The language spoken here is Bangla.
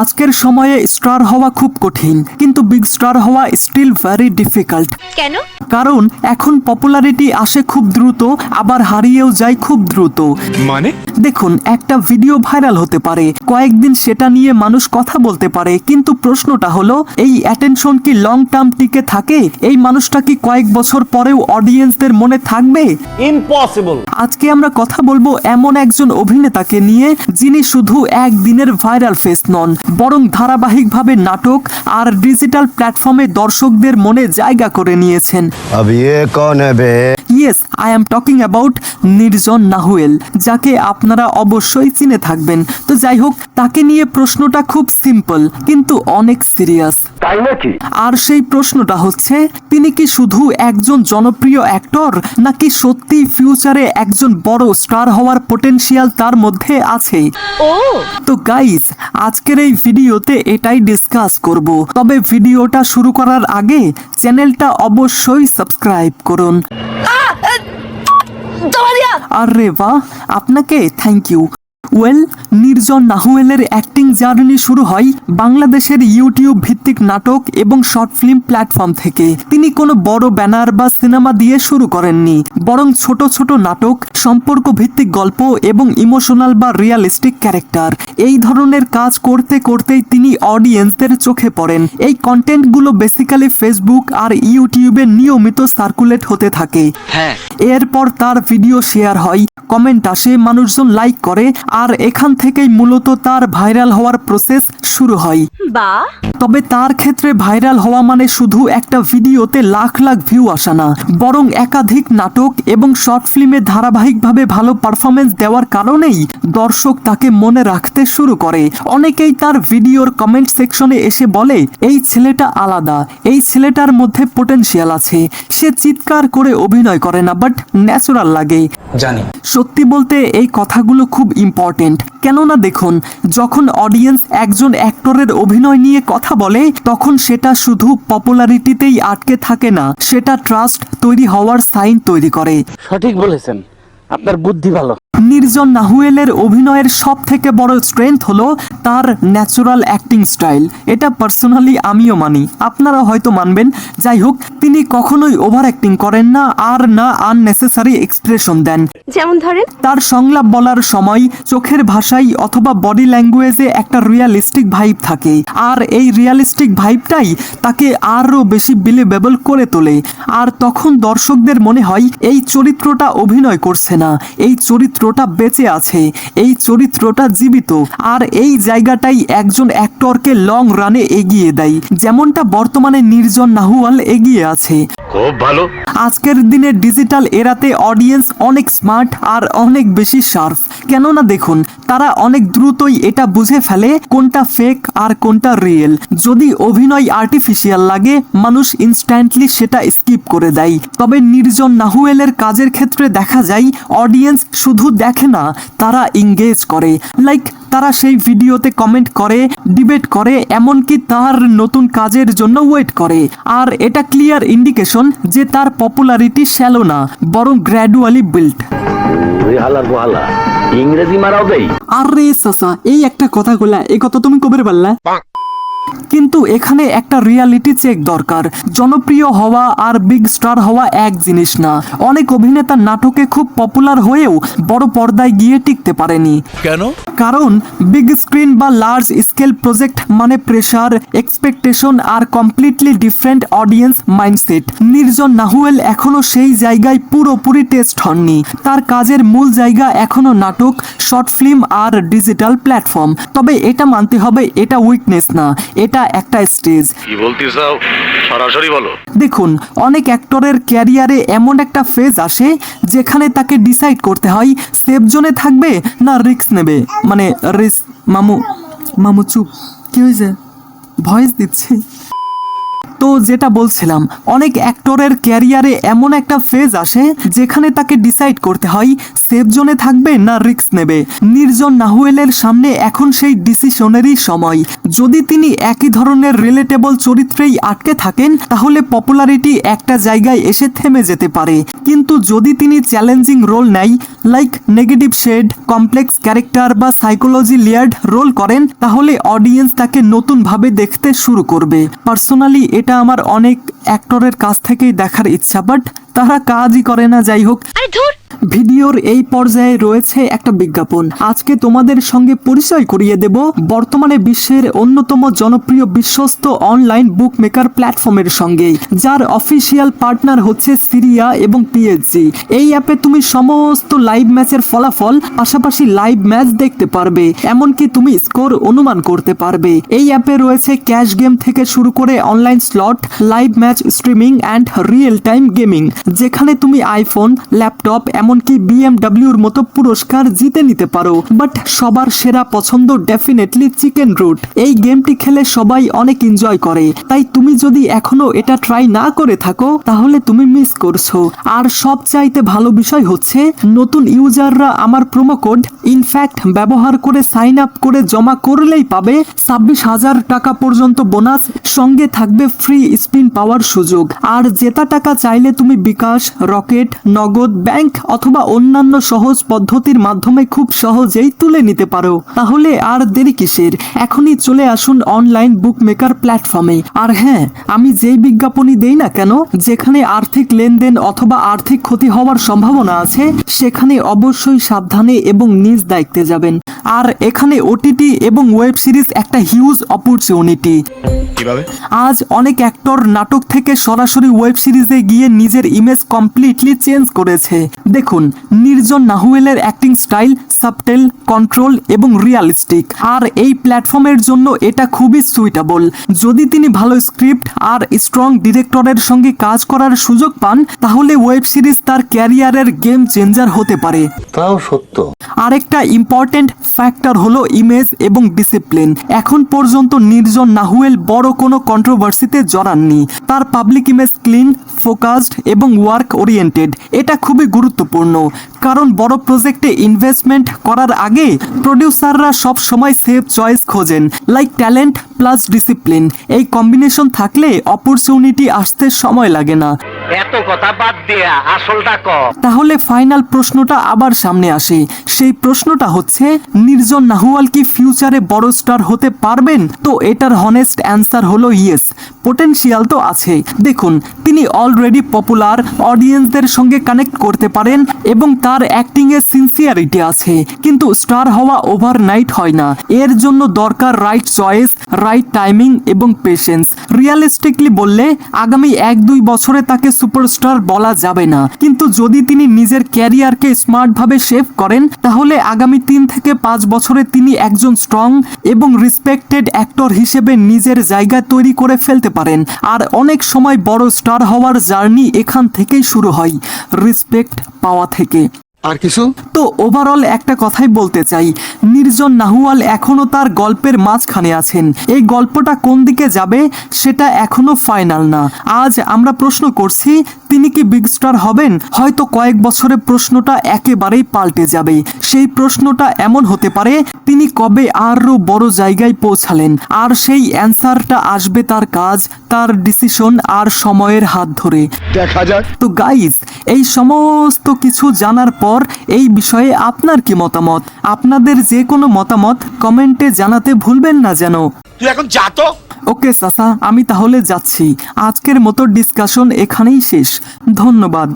আজকের সময়ে স্টার হওয়া খুব কঠিন, কিন্তু বিগ স্টার হওয়া স্টিল ভেরি ডিফিকাল্ট। কেন? কারণ এখন পপুলারিটি আসে খুব দ্রুত, আবার হারিয়েও যায় খুব দ্রুত। মানে দেখুন, একটা ভিডিও ভাইরাল হতে পারে, কয়েকদিন সেটা নিয়ে মানুষ কথা বলতে পারে, কিন্তু প্রশ্নটা হলো এই অ্যাটেনশন কি লং টার্ম টিকে থাকে? এই মানুষটা কি কয়েক বছর পরেও অডিয়েন্সদের মনে থাকবে? ইম্পসিবল। আজকে আমরা কথা বলবো এমন একজন অভিনেতাকে নিয়ে, যিনি শুধু একদিনের ভাইরাল ফেস নন, বরং ধারাবাহিকভাবে নাটক আর ডিজিটাল প্ল্যাটফর্মে দর্শকদের মনে জায়গা করে নিয়েছেন। अब ये कौन है बे? Yes, I am talking about Nirjon Nahuel, যাকে আপনারা অবশ্যই চিনে থাকবেন। তো যাই হোক, তাকে নিয়ে প্রশ্নটা খুব সিম্পল কিন্তু অনেক সিরিয়াস। তাই নাকি? আর সেই প্রশ্নটা হচ্ছে, তিনি কি শুধু একজন জনপ্রিয় অ্যাক্টর, নাকি সত্যি ফিউচারে একজন বড় স্টার হওয়ার পটেনশিয়াল তার মধ্যে আছে? ও তো গাইস, আজকের এই ভিডিওতে এটাই ডিসকাস করব। তবে ভিডিওটা শুরু করার আগে চ্যানেলটা অবশ্যই সাবস্ক্রাইব করুন। আরে বাহ, আপনাকে থ্যাংক ইউ। ওয়েল, নির্জন নাহুয়েলের অ্যাক্টিং জার্নি শুরু হয় বাংলাদেশের ইউটিউব ভিত্তিক নাটক এবং শর্ট ফিল্ম প্ল্যাটফর্ম থেকে। তিনি কোনো বড় ব্যানার বা সিনেমা দিয়ে শুরু করেননি, বরং ছোট ছোট নাটক, সম্পর্ক ভিত্তিক গল্প এবং ইমোশনাল বা রিয়ালিস্টিক ক্যারেক্টার, এই ধরনের কাজ করতে করতেই তিনি অডিয়েন্সদের চোখে পড়েন। এই কন্টেন্টগুলো বেসিক্যালি ফেসবুক আর ইউটিউবে নিয়মিত সার্কুলেট হতে থাকে। এরপর তার ভিডিও শেয়ার হয়, কমেন্ট আসে, মানুষজন লাইক করে, আর এখান থেকেই মূলত তার ভাইরাল হওয়ার প্রসেস শুরু হয়। বাহ, তবে তার ক্ষেত্রে ভাইরাল হওয়া মানে শুধু একটা ভিডিওতে লাখ লাখ ভিউ আসা না, বরং একাধিক নাটক এবং শর্ট ফিল্মে ধারাবাহিকভাবে ভালো পারফরমেন্স দেওয়ার কারণেই দর্শক তাকে মনে রাখতে শুরু করে। অনেকেই তার ভিডিওর কমেন্ট সেকশনে এসে বলে, এই ছেলেটা আলাদা, এই ছেলেটার মধ্যে পোটেনশিয়াল আছে, সে চিৎকার করে অভিনয় করে না, বাট ন্যাচারাল লাগে। জানি সত্যি বলতে এই কথাগুলো খুব ইম্পর্টেন্ট। কেননা দেখুন, যখন অডিয়েন্স একজন অ্যাক্টরের অভিনয় নিয়ে কথা বলে, তখন সেটা শুধু পপুলারিটিতেই আটকে থাকে না, সেটা ট্রাস্ট তৈরি হওয়ার সাইন তৈরি করে। সঠিক বলেছেন, আপনার বুদ্ধি ভালো। নির্জন নাহুয়েলের অভিনয়ের সব থেকে বড় স্ট্রেংথ হলো তার ন্যাচারাল অ্যাক্টিং স্টাইল। এটা পার্সোনালি আমিও মানি, আপনারা হয়তো মানবেন। যাই হোক, তিনি কখনোই ওভার অ্যাক্টিং করেন না, আর না আননেসেসারি এক্সপ্রেশন দেন। যেমন ধরেন তার সংলাপ বলার সময় চোখের ভাষায় অথবা বডি ল্যাঙ্গুয়েজে একটা রিয়ালিস্টিক ভাইব থাকে, আর এই রিয়ালিস্টিক ভাইবটাই তাকে আরও বেশি বিলিভেবল করে তোলে। আর তখন দর্শকদের মনে হয় এই চরিত্রটা অভিনয় করছে না, এই চরিত্রটা বেঁচে আছে, এই চরিত্রটা জীবিত। আর এই জায়গাটাই একজন অ্যাক্টরকে লং রানে এগিয়ে দেয়, যেমনটা বর্তমানে নির্জন নাহুয়াল এগিয়ে আছে। খুব ভালো। আজকের দিনে ডিজিটাল এরাতে অডিয়েন্স অনেক স্মার্ট আর অনেক বেশি শার্প। কেননা দেখুন, তারা অনেক দ্রুতই এটা বুঝে ফেলে কোনটা ফেক আর কোনটা রিয়েল। যদি অভিনয় আর্টিফিশিয়াল লাগে, মানুষ ইনস্ট্যান্টলি সেটা স্কিপ করে দেয়। তবে নির্জন নাহুয়েলের কাজের ক্ষেত্রে দেখা যায়, অডিয়েন্স শুধু দেখে না, তারা এঙ্গেজ করে। লাইক, তারা সেই ভিডিওতে কমেন্ট করে, ডিবেট করে, এমনকি তার নতুন কাজের জন্য ওয়েট করে। আর এটা ক্লিয়ার ইন্ডিকেশন যে তার পপুলারিটি শ্যালো না, বরং গ্র্যাজুয়ালি বিল্ড। ইংরেজি মারাও দেই। আরে সাসা, এই একটা কথা কইলা, এই কথা তুমি কবে বললা? কিন্তু এখানে একটা রিয়ালিটি চেক দরকার। জনপ্রিয় হওয়া আর বিগ স্টার হওয়া এক জিনিস না। অনেক অভিনেতা নাটকে খুব পপুলার হয়েও বড় পর্দায় গিয়ে টিকতে পারেনি। কেন? কারণ বিগ স্ক্রিন বা লার্জ স্কেল প্রজেক্ট মানে প্রেসার, এক্সপেকটেশন আর কমপ্লিটলি ডিফারেন্ট অডিয়েন্স মাইন্ডসেট। নির্জন নাহুয়েল এখনো সেই জায়গায় পুরোপুরি টেস্ট হননি। তার কাজের মূল জায়গা এখনো নাটক, শর্ট ফিল্ম আর ডিজিটাল প্ল্যাটফর্ম। তবে এটা মানতে হবে, এটা উইকনেস না, এটা একটা স্টেজ। কি বলতে চাও? সরাসরি বলো। দেখুন, অনেক অ্যাক্টরের ক্যারিয়ারে এমন একটা ফেজ আসে যেখানে তাকে ডিসাইড করতে হয় সেফ জোনে থাকবে না রিস্ক নেবে। মানে রিস্ক। মামু চুপ, কি হয়েছে? ভয়েস দিচ্ছি। তো যেটা বলছিলাম, অনেক অ্যাক্টরের ক্যারিয়ারে এমন একটা ফেজ আসে যেখানে তাকে ডিসাইড করতে হয় সেফ জোনে থাকবে না রিস্ক নেবে। নির্জন নাহুয়েলের সামনে এখন সেই ডিসিশনেরই সময়। যদি তিনি একই ধরনের রিলেটেবল চরিত্রেই আটকে থাকেন, তাহলে পপুলারিটি একটা জায়গায় এসে থেমে যেতে পারে। কিন্তু যদি তিনি চ্যালেঞ্জিং রোল নেয়, like negative shade, complex character বা সাইকোলজি লেয়ার্ড রোল করেন, তাহলে অডিয়েন্স তাকে নতুনভাবে দেখতে শুরু করবে। পার্সোনালি এটা আমার অনেক অ্যাক্টরের কাছ থেকেই দেখার ইচ্ছা, বাট তারা কাজই করে না। যাই হোক, ভিডিওর এই পর্যায়ে রয়েছে একটা বিজ্ঞাপন। আজকে তোমাদের সঙ্গে পরিচয় করিয়ে দেব বর্তমানে বিশ্বের অন্যতম জনপ্রিয় বিশ্বস্ত অনলাইন বুক মেকার প্ল্যাটফর্মের সঙ্গে, যার অফিসিয়াল পার্টনার হচ্ছে সিরিয়া এবং পিএসজি। এই অ্যাপে তুমি সমস্ত লাইভ ম্যাচের ফলাফল, পাশাপাশি লাইভ ম্যাচ দেখতে পারবে, এমনকি তুমি স্কোর অনুমান করতে পারবে। এই অ্যাপে রয়েছে ক্যাশ গেম থেকে শুরু করে online slot, live match streaming and real time gaming, যেখানে তুমি আইফোন, ল্যাপটপ, এমনকি বিএমডব্লিউর মতো পুরস্কার জিতে নিতে পারো। বাট সবার সেরা পছন্দ ডেফিনেটলি চিকেন রুট। এই গেমটি খেলে সবাই অনেক এনজয় করে, তাই তুমি যদি এখনো এটা ট্রাই না করে থাকো তাহলে তুমি মিস করছো। আর সবচাইতে ভালো বিষয় হচ্ছে, নতুন ইউজাররা আমার প্রোমো কোড ইনফ্যাক্ট ব্যবহার করে সাইন আপ করে জমা করলেই পাবে 26,000 টাকা পর্যন্ত বোনাস, সঙ্গে থাকবে ফ্রি স্পিন পাওয়ার সুযোগ। আর জেতা টাকা চাইলে তুমি বিকাশ, রকেট, নগদ, ব্যাংক অথবা অন্যান্য সহজ পদ্ধতির মাধ্যমে খুব সহজেই তুলে নিতে পারো। তাহলে আর দেরি কিসের, এখনই চলে আসুন অনলাইন বুক মেকার প্ল্যাটফর্মে। আর হ্যাঁ, আমি যেই বিজ্ঞাপনই দেই না কেন, যেখানে আর্থিক লেনদেন অথবা আর্থিক ক্ষতি হওয়ার সম্ভাবনা আছে, সেখানে অবশ্যই সাবধানে এবং নিজ দায়িত্বে যাবেন। আর এখানে ওটিটি এবং ওয়েব সিরিজ একটা হিউজ অপরচুনিটি। আজ অনেক অ্যাক্টর নাটক থেকে সরাসরি ওয়েব সিরিজে গিয়ে নিজের ইমেজ কমপ্লিটলি চেঞ্জ করেছে। দেখুন, নির্জন নাহুয়েলের অ্যাক্টিং স্টাইল সাবটেল, কন্ট্রোল এবং রিয়ালিস্টিক, আর এই প্ল্যাটফর্মের জন্য এটা খুবই সুইটেবল। যদি তিনি ভালো স্ক্রিপ্ট আর স্ট্রং ডিরেক্টরের সঙ্গে কাজ করার সুযোগ পান, তাহলে ওয়েব সিরিজ তার ক্যারিয়ারের গেম চেঞ্জার হতে পারে। তাও সত্য। আরেকটা ইম্পর্টেন্ট ফ্যাক্টর হলো ইমেজ এবং ডিসিপ্লিন। এখন পর্যন্ত নির্জন নাহুয়েল বড় কোনো কন্ট্রোভার্সিতে জড়াননি। তার পাবলিক ইমেজ ক্লিন, ফোকাসড এবং ওয়ার্ক ওরিয়েন্টেড। এটা খুবই গুরুত্বপূর্ণ, কারণ বড় প্রজেক্টে ইনভেস্টমেন্ট করার আগে প্রডিউসাররা সব সময় সেফ চয়েস খোঁজেন, লাইক ট্যালেন্ট প্লাস ডিসিপ্লিন। এই কম্বিনেশন থাকলে অপরচুনিটি আসতে সময় লাগে না। এত কথা বাদ দিয়া আসলটা ক। তাহলে ফাইনাল প্রশ্নটা আবার সামনে আসে। সেই প্রশ্নটা হচ্ছে, নির্জন নাহুয়াল কি ফিউচারে বড় স্টার হতে পারবেন? তো এটার হনেস্ট অ্যান্সার হলো ইয়েস, পোটেনশিয়াল তো আছে। দেখুন, তিনি অলরেডি পপুলার, অডিয়েন্সদের সঙ্গে কানেক্ট করতে পারেন এবং তার অ্যাক্টিং এ সিনসিয়ারিটি আছে। কিন্তু স্টার হওয়া ওভারনাইট হয় না, এর জন্য দরকার রাইট চয়েস, রাইট টাইমিং এবং পেশেন্স। রিয়ালিস্টিকলি বললে আগামী 1-2 বছরে তাকে সুপারস্টার বলা যাবে না, কিন্তু যদি তিনি নিজের ক্যারিয়ারকে স্মার্টভাবে শেপ করেন, তাহলে আগামী 3 থেকে 5 বছরে তিনি একজন স্ট্রং এবং রেসপেক্টেড অ্যাক্টর হিসেবে নিজের জায়গা তৈরি করে ফেলতে পারেন। আর অনেক সময় বড় স্টার হওয়ার জার্নি এখান থেকেই শুরু হয়, রেসপেক্ট পাওয়া থেকে। আর কিছু? তো ওভারঅল একটা কথাই বলতে চাই, নির্জন নাহুয়াল এখনো তার গল্পের মাঝখানে আছেন। এই গল্পটা কোন দিকে যাবে সেটা এখনো ফাইনাল না। আজ আমরা প্রশ্ন করছি, তিনি কি বিগ স্টার হবেন? হয়তো কয়েক বছরে প্রশ্নটা একেবারেই পাল্টে যাবে। সেই প্রশ্নটা এমন হতে পারে, তিনি কবে আরও বড় জায়গায় পৌঁছালেন, আর সেই অ্যান্সারটা আসবে তার কাজ, তার ডিসিশন আর সময়ের হাত ধরে। দেখা যাক। তো গাইজ, এই সমস্ত কিছু জানার পর এই বিষয়ে আপনার কি মতামত? আপনাদের যে কোনো মতামত কমেন্টে জানাতে ভুলবেন না যেন। তুই এখন যা তো। ওকে চাচা, আমি তাহলে যাচ্ছি। আজকের মতো ডিসকাশন এখানেই শেষ। ধন্যবাদ।